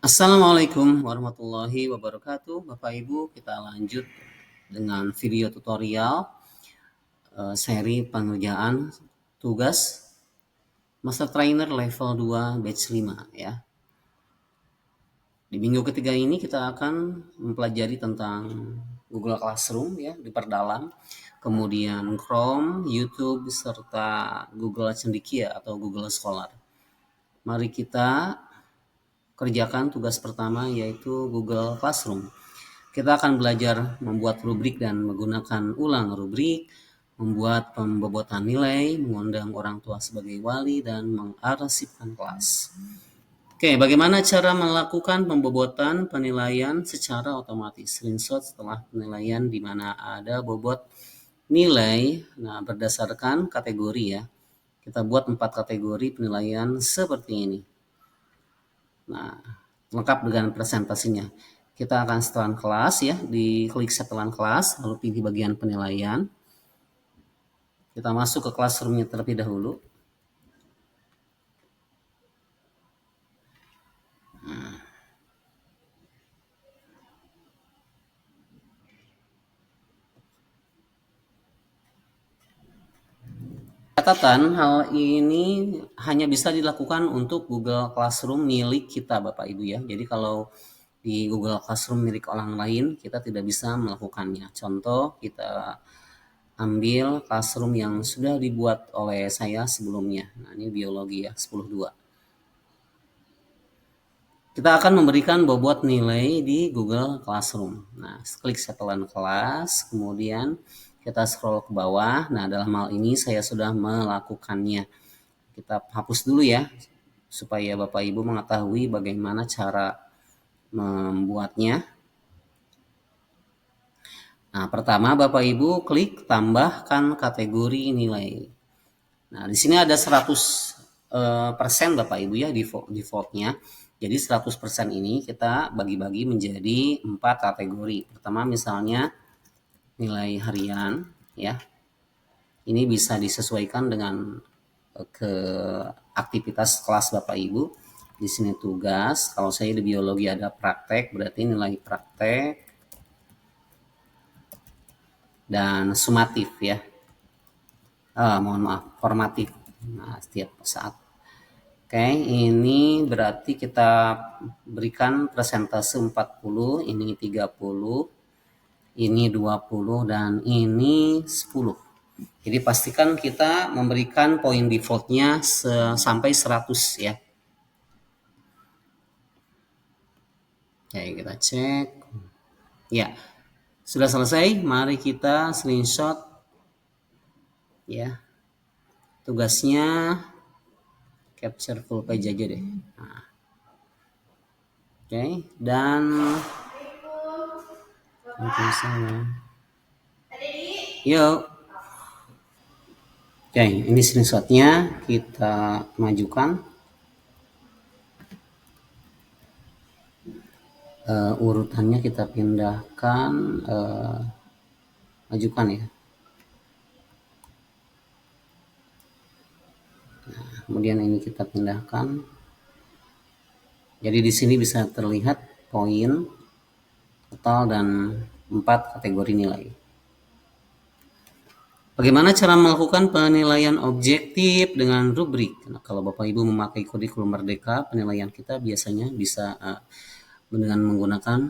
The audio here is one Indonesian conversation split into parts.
Assalamualaikum warahmatullahi wabarakatuh. Bapak Ibu, kita lanjut dengan video tutorial seri pengerjaan tugas Master Trainer level 2 batch 5 ya. Di minggu ketiga ini kita akan mempelajari tentang Google Classroom ya, diperdalam. Kemudian Chrome, YouTube, serta Google Cendekia atau Google Scholar. Mari kita kerjakan tugas pertama yaitu Google Classroom. Kita akan belajar membuat rubrik dan menggunakan ulang rubrik, membuat pembobotan nilai, mengundang orang tua sebagai wali, dan mengarsipkan kelas. Oke, bagaimana cara melakukan pembobotan penilaian secara otomatis? Screenshot setelah penilaian di mana ada bobot nilai, nah berdasarkan kategori ya. Kita buat 4 kategori penilaian seperti ini. Nah, lengkap dengan presentasinya. Kita akan setelan kelas ya, diklik setelan kelas, lalu pilih bagian penilaian. Kita masuk ke classroom-nya terlebih dahulu. Catatan, hal ini hanya bisa dilakukan untuk Google Classroom milik kita Bapak Ibu ya. Jadi kalau di Google Classroom milik orang lain, kita tidak bisa melakukannya. Contoh, kita ambil classroom yang sudah dibuat oleh saya sebelumnya. Nah, ini biologi ya, 10.2. Kita akan memberikan bobot nilai di Google Classroom. Nah, klik setelan kelas, kemudian kita scroll ke bawah. Nah, dalam hal ini saya sudah melakukannya. Kita hapus dulu ya, supaya Bapak Ibu mengetahui bagaimana cara membuatnya. Nah, pertama Bapak Ibu klik tambahkan kategori nilai. Nah, di sini ada 100% Bapak Ibu ya defaultnya. Jadi 100% ini kita bagi-bagi menjadi 4 kategori. Pertama misalnya nilai harian ya. Ini bisa disesuaikan dengan ke aktivitas kelas Bapak Ibu. Di sini tugas, kalau saya di biologi ada praktek, berarti nilai praktek dan sumatif ya. Mohon maaf, formatif. Nah, setiap saat. Oke, ini berarti kita berikan persentase 40, ini 30, ini 20, dan ini 10. Jadi pastikan kita memberikan poin defaultnya sampai 100 ya. Oke, kita cek. Ya, sudah selesai. Mari kita screenshot ya. Tugasnya capture full page aja deh. Nah. Oke, dan yuk. Oke, ini screenshotnya kita majukan. Urutannya kita pindahkan, majukan ya. Nah, kemudian ini kita pindahkan. Jadi di sini bisa terlihat poin total dan 4 kategori nilai. Bagaimana cara melakukan penilaian objektif dengan rubrik? Nah, kalau Bapak Ibu memakai kurikulum Merdeka, penilaian kita biasanya bisa dengan menggunakan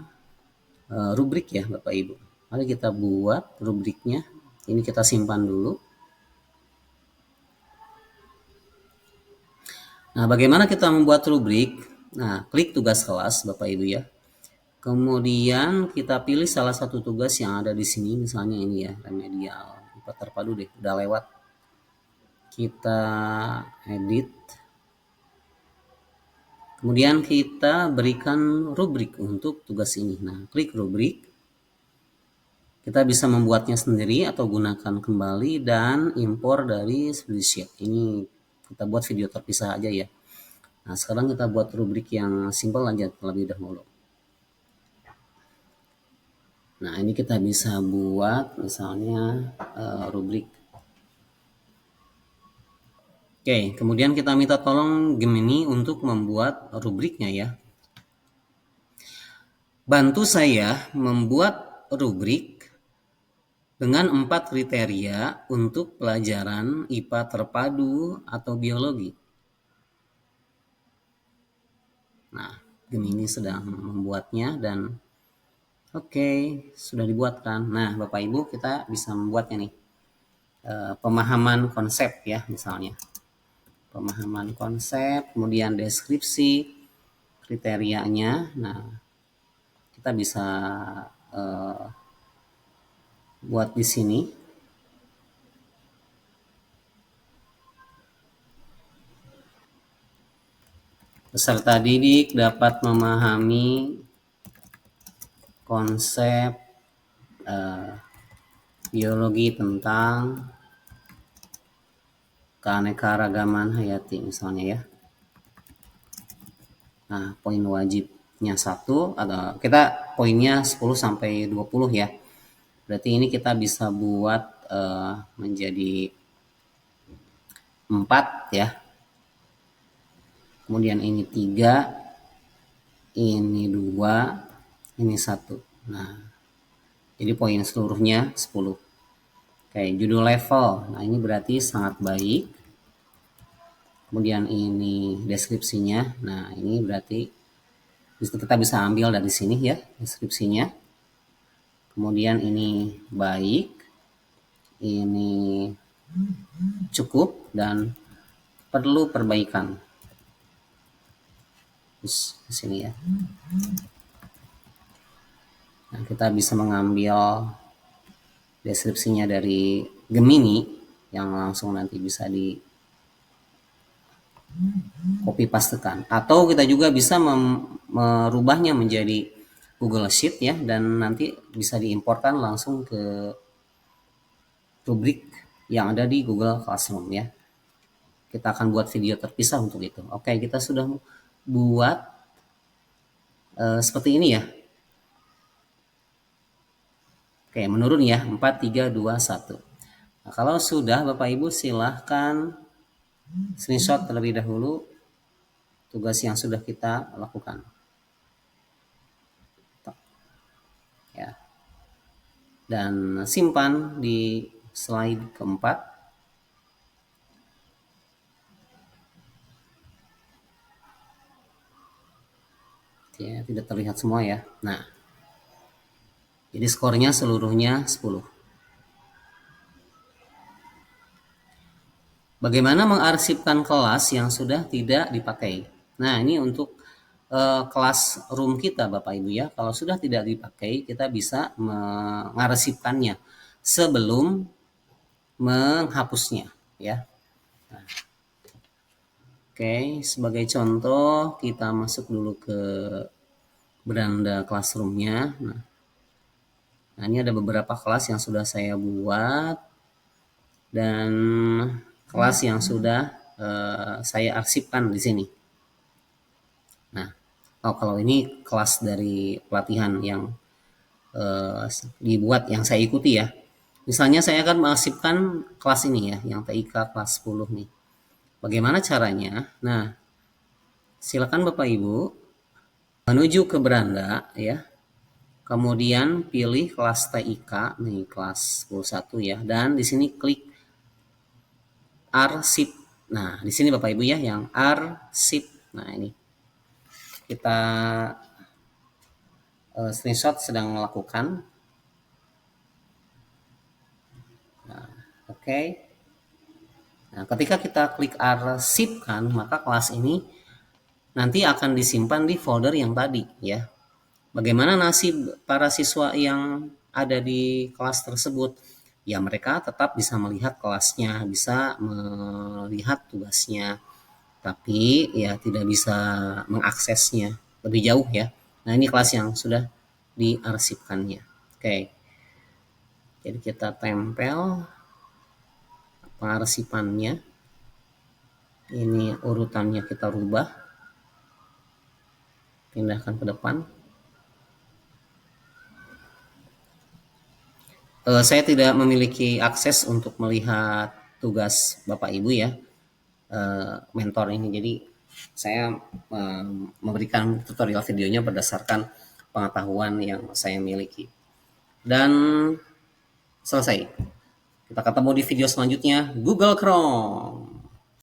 rubrik ya Bapak Ibu. Mari kita buat rubriknya. Ini kita simpan dulu. Nah, bagaimana kita membuat rubrik? Nah, klik tugas kelas Bapak Ibu ya. Kemudian kita pilih salah satu tugas yang ada di sini, misalnya ini ya, remedial. IPA terpadu deh, udah lewat. Kita edit. Kemudian kita berikan rubrik untuk tugas ini. Nah, klik rubrik. Kita bisa membuatnya sendiri atau gunakan kembali dan impor dari spreadsheet. Ini kita buat video terpisah aja ya. Nah, sekarang kita buat rubrik yang simple aja terlebih dahulu. Nah, ini kita bisa buat misalnya rubrik. Oke, kemudian kita minta tolong Gemini untuk membuat rubriknya ya. Bantu saya membuat rubrik dengan 4 kriteria untuk pelajaran IPA terpadu atau biologi. Nah, Gemini sedang membuatnya dan oke, sudah dibuatkan. Nah, Bapak Ibu, kita bisa membuatnya nih. Pemahaman konsep ya, misalnya. Pemahaman konsep, kemudian deskripsi, kriterianya. Nah, kita bisa eh, buat di sini. Peserta didik dapat memahami konsep eh, biologi tentang keanekaragaman hayati misalnya ya. Nah, poin wajibnya 1 atau kita poinnya 10 sampai 20 ya. Berarti ini kita bisa buat menjadi 4 ya. Kemudian ini 3, ini 2, ini 1. Nah, jadi poin seluruhnya 10. Oke, judul level. Nah, ini berarti sangat baik. Kemudian ini deskripsinya. Nah, ini berarti kita bisa ambil dari sini ya deskripsinya. Kemudian ini baik, ini cukup dan perlu perbaikan. Di sini ya. Nah, kita bisa mengambil deskripsinya dari Gemini yang langsung nanti bisa di copy pastekan, atau kita juga bisa merubahnya menjadi Google Sheet ya, dan nanti bisa diimportkan langsung ke rubrik yang ada di Google Classroom ya. Kita akan buat video terpisah untuk itu. Oke, kita sudah buat seperti ini ya. Oke, menurun ya, 4, 3, 2, 1. Nah, kalau sudah Bapak Ibu silahkan screenshot terlebih dahulu tugas yang sudah kita lakukan. Ya. Dan simpan di slide keempat. Ya, tidak terlihat semua ya. Nah, jadi skornya seluruhnya 10. Bagaimana mengarsipkan kelas yang sudah tidak dipakai? Nah, ini untuk kelas room kita Bapak Ibu ya. Kalau sudah tidak dipakai, kita bisa mengarsipkannya sebelum menghapusnya ya. Nah, oke, sebagai contoh kita masuk dulu ke beranda classroomnya. Nah, ini ada beberapa kelas yang sudah saya buat dan kelas yang sudah saya arsipkan di sini. Nah, kalau ini kelas dari pelatihan yang dibuat yang saya ikuti ya. Misalnya saya akan mengarsipkan kelas ini ya, yang TIK kelas 10 nih. Bagaimana caranya? Nah, silakan Bapak Ibu menuju ke beranda ya. Kemudian pilih kelas TIK nih, kelas 11 ya, dan di sini klik arsip. Nah, di sini Bapak Ibu ya yang arsip. Nah, ini kita screenshot sedang melakukan. Nah, oke. Nah, ketika kita klik arsipkan, maka kelas ini nanti akan disimpan di folder yang tadi ya. Bagaimana nasib para siswa yang ada di kelas tersebut? Ya, mereka tetap bisa melihat kelasnya, bisa melihat tugasnya, tapi ya tidak bisa mengaksesnya lebih jauh ya. Nah, ini kelas yang sudah diarsipkannya. Oke, jadi kita tempel pengarsipannya. Ini urutannya kita rubah, pindahkan ke depan. Saya tidak memiliki akses untuk melihat tugas Bapak Ibu ya, mentor ini. Jadi saya memberikan tutorial videonya berdasarkan pengetahuan yang saya miliki. Dan selesai. Kita ketemu di video selanjutnya, Google Chrome.